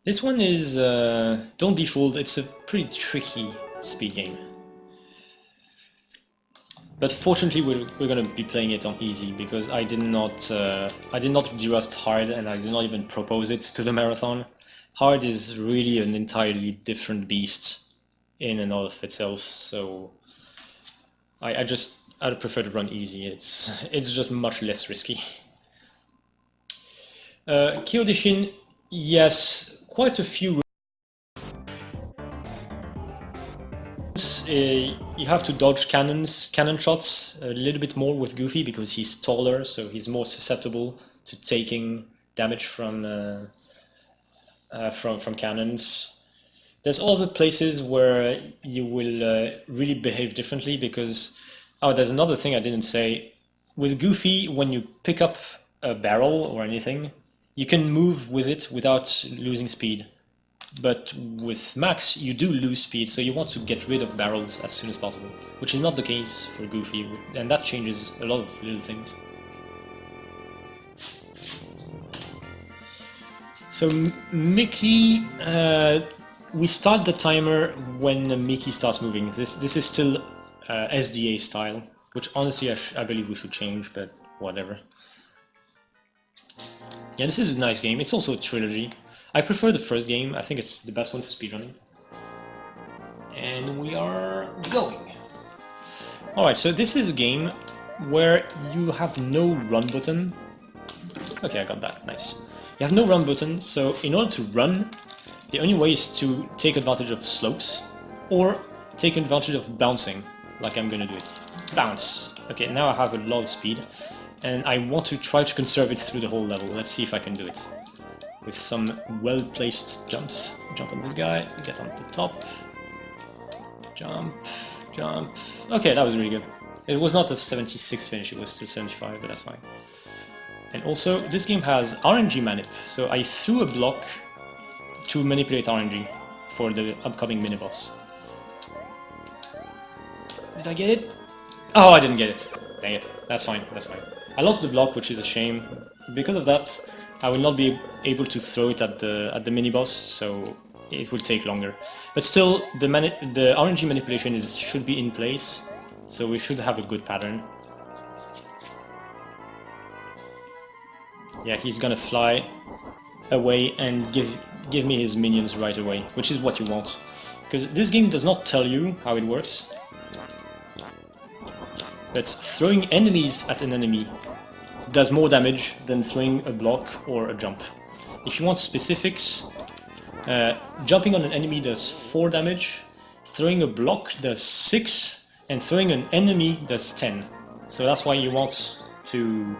This one is, don't be fooled, it's a pretty tricky speed game. But fortunately we're going to be playing it on easy, because I did not just hard, and I did not even propose it to the marathon. Hard is really an entirely different beast in and of itself, so I'd prefer to run easy. It's just much less risky. Kyodishin, yes, quite a few. You have to dodge cannon shots a little bit more with Goofy because he's taller, so he's more susceptible to taking damage from cannons. There's other places where you will really behave differently because there's another thing I didn't say. With Goofy, when you pick up a barrel or anything, you can move with it without losing speed. But with Max, you do lose speed, so you want to get rid of barrels as soon as possible, which is not the case for Goofy, and that changes a lot of little things. So Mickey, we start the timer when Mickey starts moving. This is still SDA style, which honestly I believe we should change, but whatever. Yeah, this is a nice game. It's also a trilogy. I prefer the first game. I think it's the best one for speedrunning. And we are going. Alright, so this is a game where you have no run button. Okay, I got that. Nice. You have no run button, so in order to run, the only way is to take advantage of slopes or take advantage of bouncing, like I'm gonna do it. Bounce. Okay, now I have a lot of speed, and I want to try to conserve it through the whole level. Let's see if I can do it. With some well-placed jumps. Jump on this guy, get on the top. Jump, jump. Okay, that was really good. It was not a 76 finish, it was still 75, but that's fine. And also, this game has RNG manip, so I threw a block to manipulate RNG for the upcoming mini-boss. Did I get it? Oh, I didn't get it. Dang it. That's fine, that's fine. I lost the block, which is a shame. Because of that, I will not be able to throw it at the mini-boss, so it will take longer. But still, the RNG manipulation should be in place, so we should have a good pattern. Yeah, he's gonna fly away and give me his minions right away, which is what you want. Because this game does not tell you how it works, but throwing enemies at an enemy does more damage than throwing a block or a jump. If you want specifics, jumping on an enemy does 4 damage, throwing a block does 6, and throwing an enemy does 10. So that's why you want to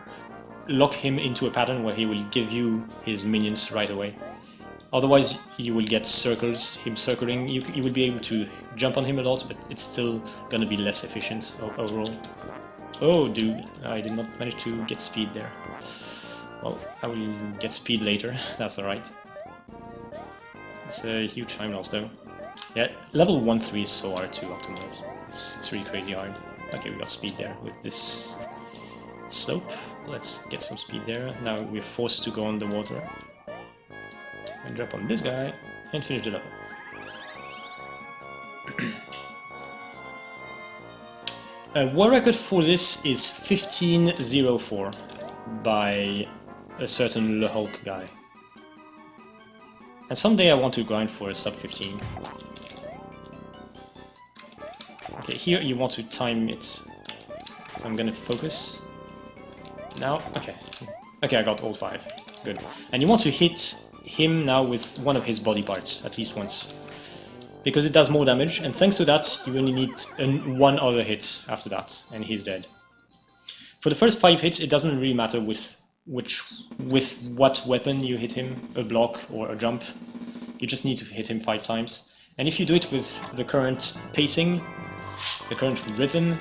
lock him into a pattern where he will give you his minions right away. Otherwise you will get circles, him circling, you will be able to jump on him a lot, but it's still gonna be less efficient overall. Oh dude, I did not manage to get speed there. Well, I will get speed later, that's alright. It's a huge time loss though. Yeah, level 1-3 is so hard to optimize. It's really crazy hard. Okay, we got speed there with this slope. Let's get some speed there. Now we're forced to go on the water. And jump on this guy and finish the level. World record for this is 15:04 by a certain Le Hulk guy. And someday I want to grind for a sub 15. Okay, here you want to time it. So I'm gonna focus. Now, okay. Okay, I got all 5. Good. And you want to hit him now with one of his body parts, at least once. Because it does more damage, and thanks to that, you only need one other hit after that, and he's dead. For the first 5 hits, it doesn't really matter with what weapon you hit him, a block or a jump. You just need to hit him 5 times. And if you do it with the current pacing, the current rhythm,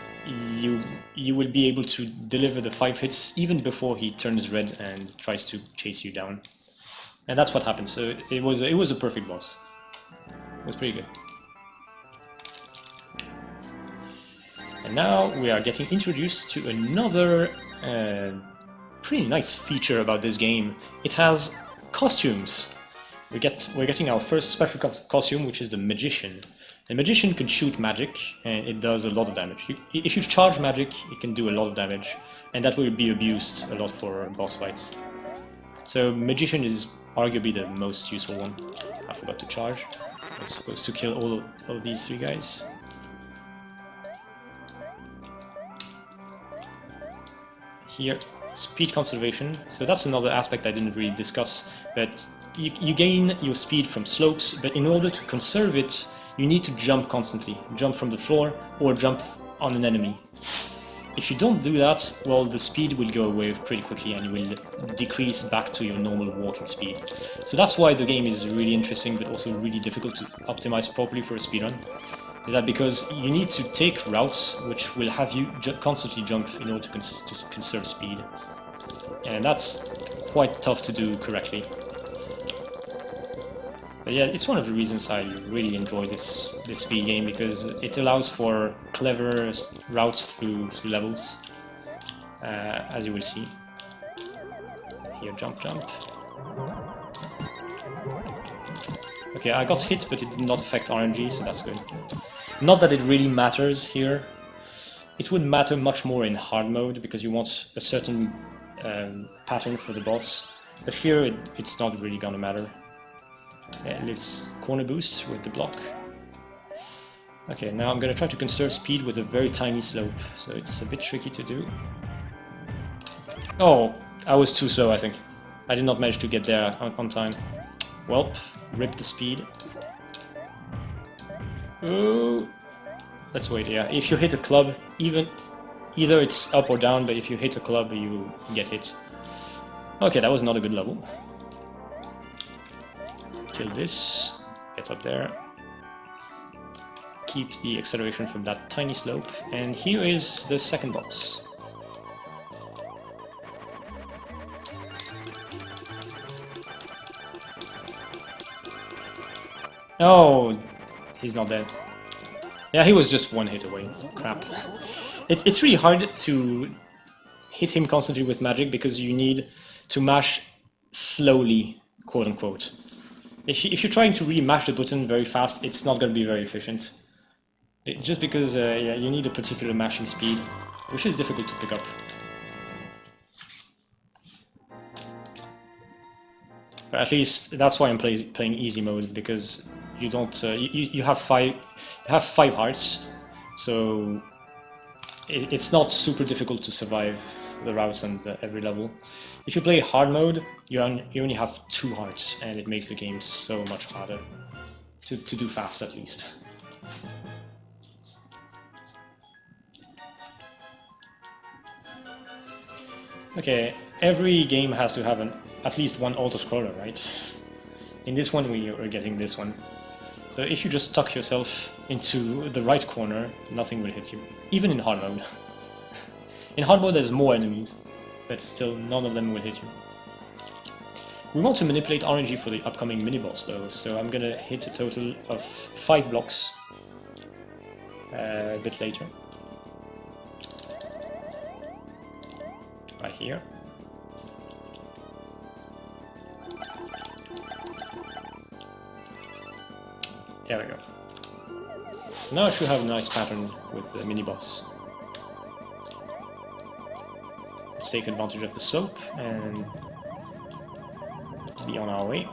you will be able to deliver the 5 hits even before he turns red and tries to chase you down. And that's what happened. So it was a perfect boss. It was pretty good. And now we are getting introduced to another pretty nice feature about this game. It has costumes. we're getting our first special costume, which is the Magician. The Magician can shoot magic, and it does a lot of damage. If you charge magic, it can do a lot of damage, and that will be abused a lot for boss fights. So Magician is arguably the most useful one. I forgot to charge. I was supposed to kill all of these three guys. Here, speed conservation. So that's another aspect I didn't really discuss, but you gain your speed from slopes, but in order to conserve it, you need to jump constantly. Jump from the floor or jump on an enemy. If you don't do that, well, the speed will go away pretty quickly and you will decrease back to your normal walking speed. So that's why the game is really interesting, but also really difficult to optimize properly for a speedrun. Is that because you need to take routes which will have you constantly jump in order to conserve speed. And that's quite tough to do correctly. But yeah, it's one of the reasons I really enjoy this speed game, because it allows for clever routes through levels, as you will see. Here, jump, jump. Okay, I got hit, but it did not affect RNG, so that's good. Not that it really matters here. It would matter much more in hard mode, because you want a certain pattern for the boss. But here, it's not really gonna matter. Let's corner boost with the block. Okay, now I'm gonna try to conserve speed with a very tiny slope, so it's a bit tricky to do. Oh, I was too slow, I think. I did not manage to get there on time. Well, rip the speed. Ooh. Let's wait, yeah. If you hit a club, either it's up or down, but if you hit a club, you get hit. Okay, that was not a good level. Kill this, get up there, keep the acceleration from that tiny slope, and here is the second boss. Oh, he's not dead. Yeah, he was just one hit away. Crap. It's really hard to hit him constantly with magic because you need to mash slowly, quote unquote. If you're trying to really mash the button very fast, it's not going to be very efficient. Just because yeah, you need a particular mashing speed, which is difficult to pick up. But at least that's why I'm playing easy mode, because you don't you have five hearts, so it's not super difficult to survive the routes and every level. If you play hard mode, you only have 2 hearts, and it makes the game so much harder to do fast, at least. Okay, every game has to have at least one auto-scroller, right? In this one we are getting this one. So if you just tuck yourself into the right corner, nothing will hit you, even in hard mode. In hard mode there's more enemies, but still none of them will hit you. We want to manipulate RNG for the upcoming mini-boss though, so I'm gonna hit a total of 5 blocks a bit later. Right here. There we go. So now I should have a nice pattern with the mini-boss. Let's take advantage of the slope and be on our way.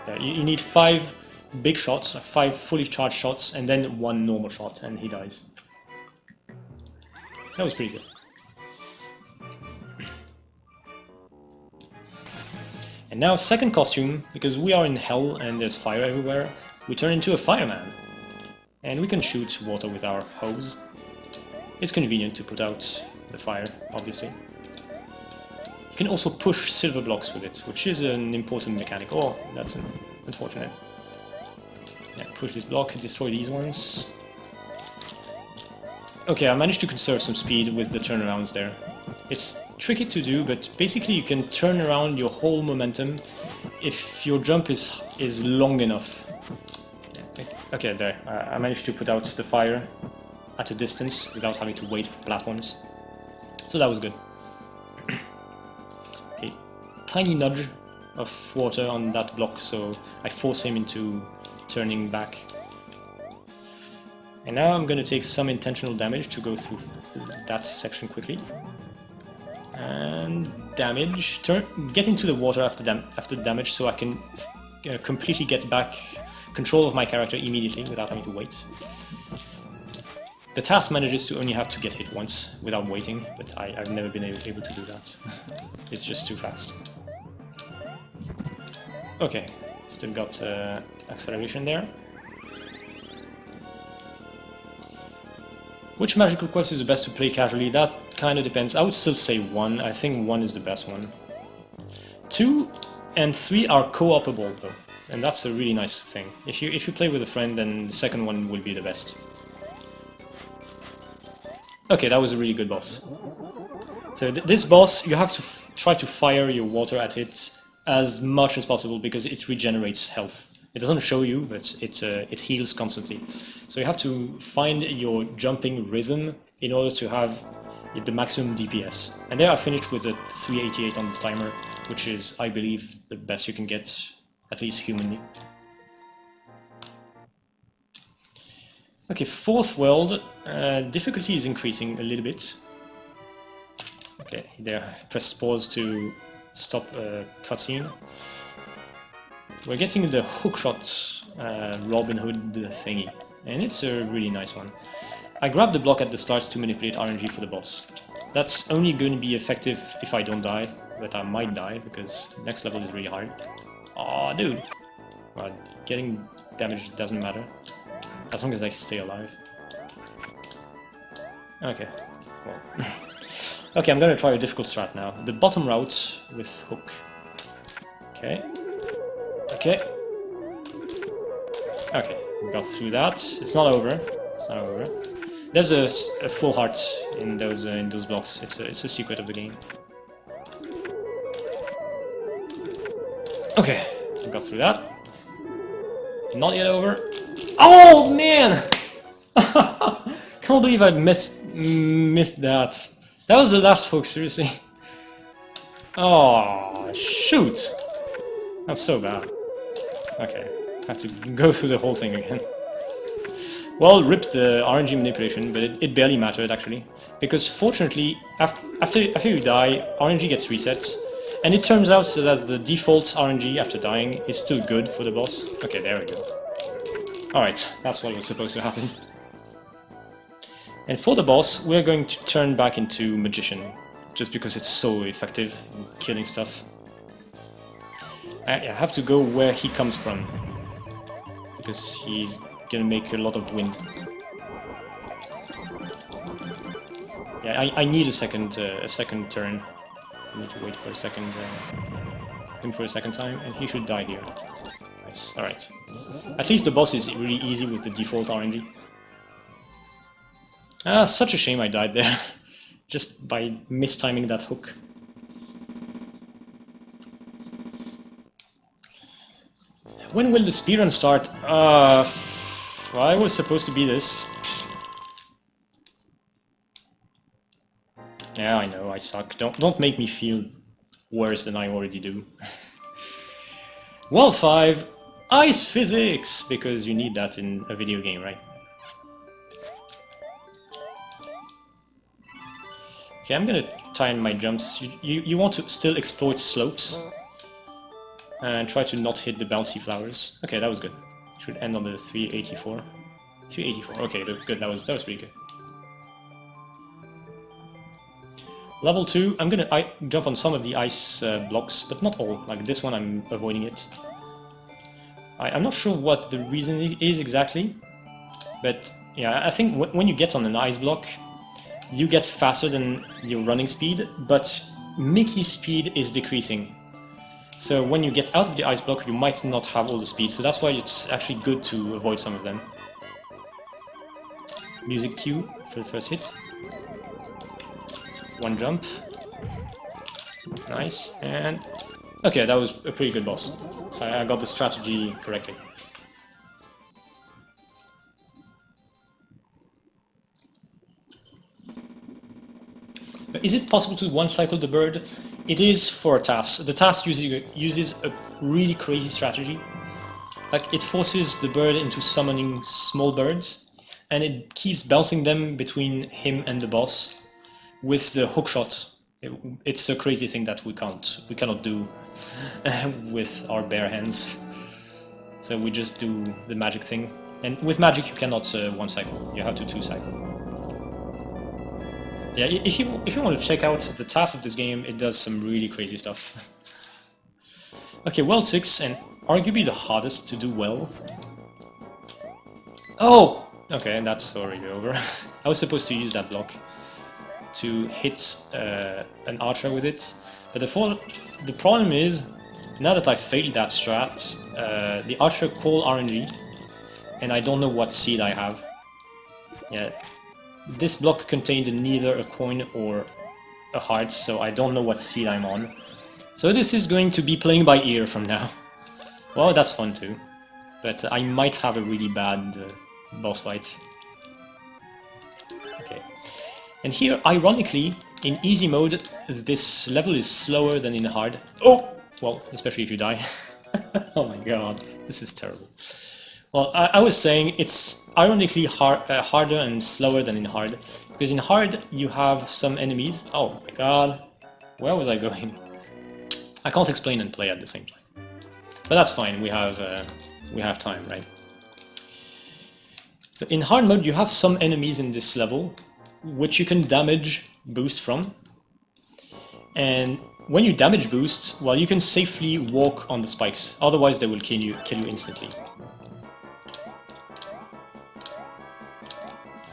There, you need 5 big shots, 5 fully charged shots, and then 1 normal shot, and he dies. That was pretty good. And now second costume, because we are in hell and there's fire everywhere, we turn into a fireman. And we can shoot water with our hose. It's convenient to put out the fire, obviously. You can also push silver blocks with it, which is an important mechanic. Oh, that's unfortunate. Yeah, push this block, destroy these ones. Okay, I managed to conserve some speed with the turnarounds there. It's tricky to do, but basically you can turn around your whole momentum if your jump is long enough. Okay, there. I managed to put out the fire at a distance without having to wait for platforms. So that was good. Okay, tiny nudge of water on that block, so I force him into turning back. And now I'm going to take some intentional damage to go through that section quickly. And damage. Get into the water after the damage, so I can completely get back control of my character immediately without having to wait. The task manages to only have to get hit once without waiting, but I've never been able to do that. It's just too fast. Okay, still got acceleration there. Which magic request is the best to play casually? That kind of depends. I would still say 1. I think 1 is the best one. 2 and 3 are co-opable though, and that's a really nice thing. If you play with a friend, then the second one will be the best. Okay, that was a really good boss. So this boss, you have to try to fire your water at it as much as possible because it regenerates health. It doesn't show you, but it heals constantly. So you have to find your jumping rhythm in order to have the maximum DPS. And there I finished with a 388 on the timer, which is, I believe, the best you can get, at least humanly. Okay, fourth world, difficulty is increasing a little bit. Okay, there, press pause to stop a cutscene. We're getting the hookshot Robin Hood thingy, and it's a really nice one. I grabbed the block at the start to manipulate RNG for the boss. That's only going to be effective if I don't die, but I might die because the next level is really hard. Aw, dude! Well, getting damage doesn't matter, as long as I stay alive. Okay, well... okay, I'm gonna try a difficult strat now. The bottom route with hook. Okay. Okay. Okay, we got through that. It's not over. It's not over. There's a full heart in those blocks. It's a secret of the game. Okay, we got through that. Not yet over. Oh man! Can't believe I missed that. That was the last hook, seriously. Oh shoot! I'm so bad. Okay, I have to go through the whole thing again. Well, ripped the RNG manipulation, but it barely mattered actually, because fortunately, after you die, RNG gets reset, and it turns out so that the default RNG after dying is still good for the boss. Okay, there we go. Alright, that's what was supposed to happen. And for the boss, we're going to turn back into Magician, just because it's so effective in killing stuff. I have to go where he comes from, because he's gonna make a lot of wind. Yeah, I need a second turn. I need to wait for a second, him for a second time, and he should die here. Nice. All right. At least the boss is really easy with the default RNG. Ah, such a shame I died there, just by mistiming that hook. When will the speedrun start? Well, I was supposed to be this. Yeah, I know, I suck. Don't make me feel worse than I already do. World 5, Ice Physics! Because you need that in a video game, right? Okay, I'm gonna time my jumps. You want to still exploit slopes. And try to not hit the bouncy flowers. Okay, that was good. Should end on the 384. 384. Okay, good. That was pretty good. Level 2. I'm gonna jump on some of the ice blocks, but not all. Like this one, I'm avoiding it. I'm not sure what the reason is exactly, but yeah, I think when you get on an ice block, you get faster than your running speed, but Mickey's speed is decreasing. So when you get out of the ice block, you might not have all the speed, so that's why it's actually good to avoid some of them. Music cue for the first hit. One jump. Nice, and... okay, that was a pretty good boss. I got the strategy correctly. Is it possible to one-cycle the bird? It is for a task. The task uses a really crazy strategy. Like, it forces the bird into summoning small birds, and it keeps bouncing them between him and the boss with the hookshot. It's a crazy thing that we cannot do with our bare hands. So we just do the magic thing. And with magic you cannot one cycle, you have to two cycle. Yeah, if you want to check out the task of this game, it does some really crazy stuff. Okay, World 6, and arguably the hardest to do well. Oh! Okay, that's already over. I was supposed to use that block to hit an archer with it, but the problem is, now that I failed that strat, the archer call RNG, and I don't know what seed I have. Yeah, this block contained neither a coin or a heart, so I don't know what seed I'm on. So this is going to be playing by ear from now. Well, that's fun too, but I might have a really bad boss fight. Okay, and here, ironically, in easy mode, this level is slower than in hard. Oh! Well, especially if you die. Oh my god, this is terrible. Well, I was saying it's ironically harder and slower than in hard, because in hard you have some enemies. Oh my god, where was I going? I can't explain and play at the same time. But that's fine, we have time, right? So in hard mode you have some enemies in this level, which you can damage boost from. And when you damage boost, well, you can safely walk on the spikes, otherwise they will kill you instantly.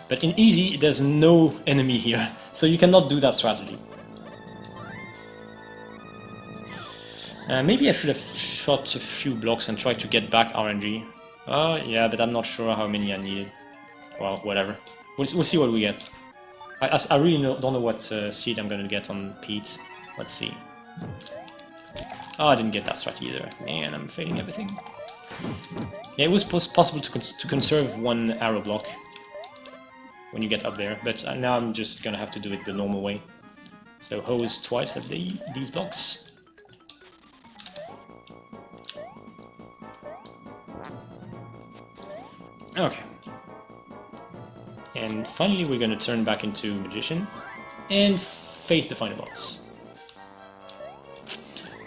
But in easy, there's no enemy here, so you cannot do that strategy. Maybe I should have shot a few blocks and tried to get back RNG. Oh, yeah, but I'm not sure how many I needed. Well, whatever. We'll see what we get. I really don't know what seed I'm gonna get on Pete. Let's see. Oh, I didn't get that strat either. Man, I'm failing everything. Yeah, it was possible to conserve one arrow block when you get up there, but now I'm just gonna have to do it the normal way. So hose twice at these blocks. Okay. And finally we're gonna turn back into Magician and face the final boss.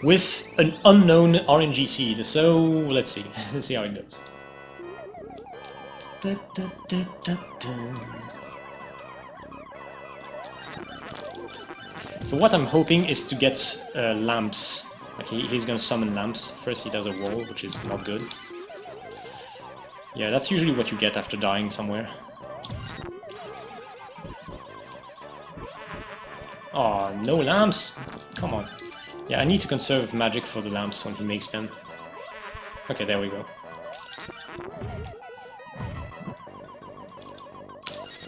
With an unknown RNG seed, so let's see. Let's see how it goes. Da, da, da, da, da. So what I'm hoping is to get lamps. Like he's gonna summon lamps. First he does a wall, which is not good. Yeah, that's usually what you get after dying somewhere. Oh, no lamps! Come on. Yeah, I need to conserve magic for the lamps when he makes them. Okay, there we go.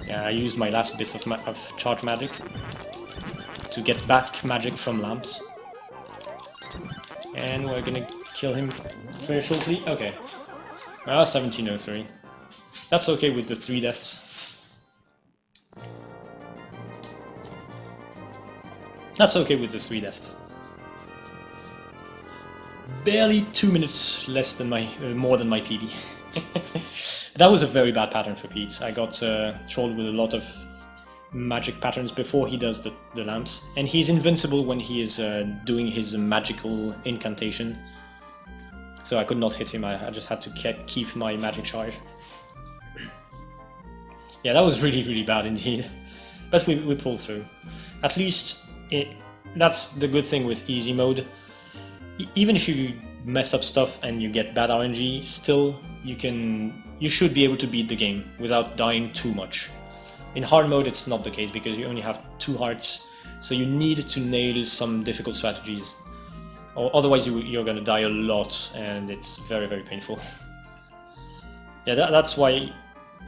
Yeah, I used my last bit of charge magic to get back magic from lamps. And we're gonna kill him very shortly. Okay. Well, 1703. That's okay with the 3 deaths. That's okay with the 3 deaths. Barely 2 minutes less than more than my PB. That was a very bad pattern for Pete. I got trolled with a lot of magic patterns before he does the lamps, and he's invincible when he is doing his magical incantation. So I could not hit him. I just had to keep my magic charge. Yeah, that was really bad indeed. But we pulled through. At least that's the good thing with easy mode. Even if you mess up stuff and you get bad RNG, still you should be able to beat the game without dying too much. In hard mode it's not the case because you only have 2 hearts, so you need to nail some difficult strategies. Or otherwise you're gonna die a lot and it's very painful. Yeah, that's why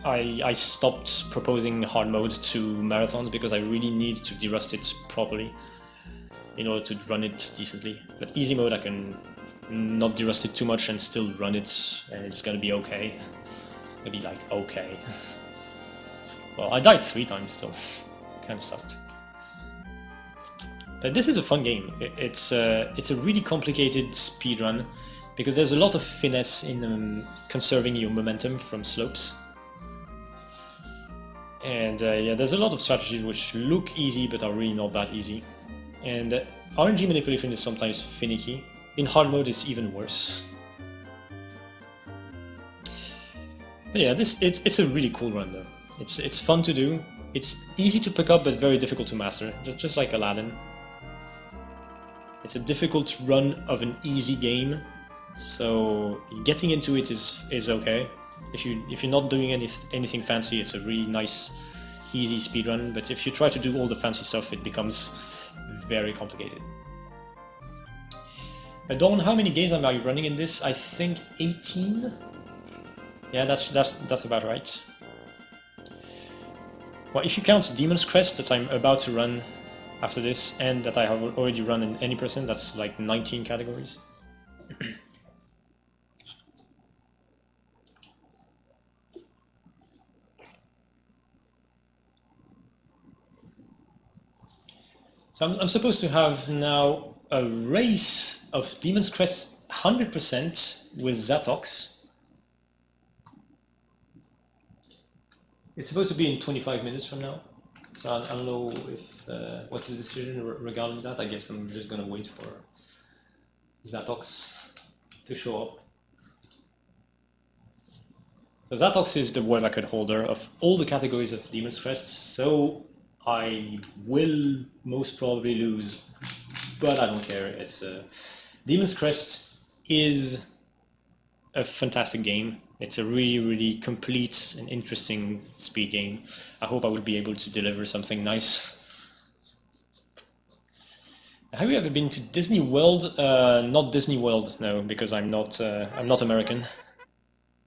I stopped proposing hard mode to marathons, because I really need to derust it properly in order to run it decently. But easy mode I can not derust it too much and still run it, and it's gonna be okay. It'll be like okay. Well, I died 3 times still. Kinda sucked. But this is a fun game. It's a really complicated speedrun because there's a lot of finesse in conserving your momentum from slopes. And yeah, there's a lot of strategies which look easy but are really not that easy. And RNG manipulation is sometimes finicky. In hard mode it's even worse. But yeah, it's a really cool run though. It's fun to do. It's easy to pick up but very difficult to master, just like Aladdin. It's a difficult run of an easy game, so getting into it is okay. If you're not doing anything fancy, it's a really nice, easy speedrun. But if you try to do all the fancy stuff, it becomes very complicated. Dawn, how many games are you running in this? I think 18. Yeah, that's about right. Well, if you count Demon's Crest that I'm about to run after this, and that I have already run in any percent, that's like 19 categories. So I'm supposed to have now a race of Demon's Crest 100% with Zatox. It's supposed to be in 25 minutes from now. So I don't know if what's the decision regarding that. I guess I'm just gonna wait for Zatox to show up. So Zatox is the world record holder of all the categories of Demon's Crest, so I will most probably lose, but I don't care. It's Demon's Crest is a fantastic game. It's a really, really complete and interesting speed game. I hope I will be able to deliver something nice. Have you ever been to Disney World? Not Disney World, no, because I'm not American.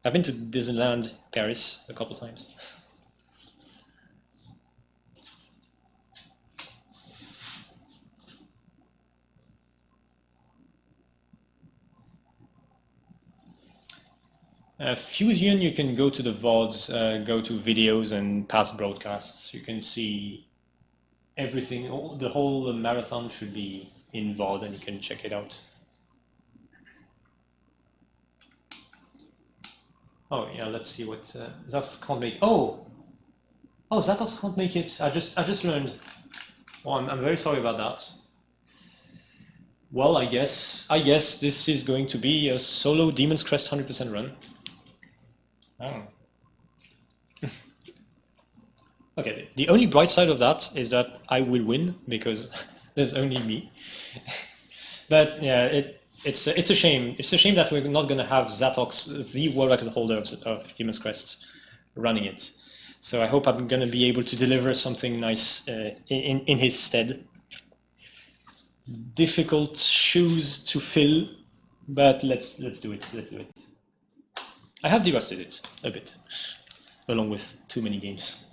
I've been to Disneyland Paris a couple times. Fusion, you can go to the VODs, go to videos and past broadcasts. You can see everything. The whole marathon should be in VOD, and you can check it out. Oh yeah, let's see what Zatox can't make. Oh, Zatox can't make it. I just learned. Well, I'm very sorry about that. Well, I guess this is going to be a solo Demon's Crest 100% run. Oh. Okay, the only bright side of that is that I will win because there's only me. But yeah, it's a shame. It's a shame that we're not going to have Zatox, the world record holder of Demon's Crest, running it. So I hope I'm going to be able to deliver something nice in his stead. Difficult shoes to fill, but let's do it. Let's do it. I have derusted it a bit, along with too many games.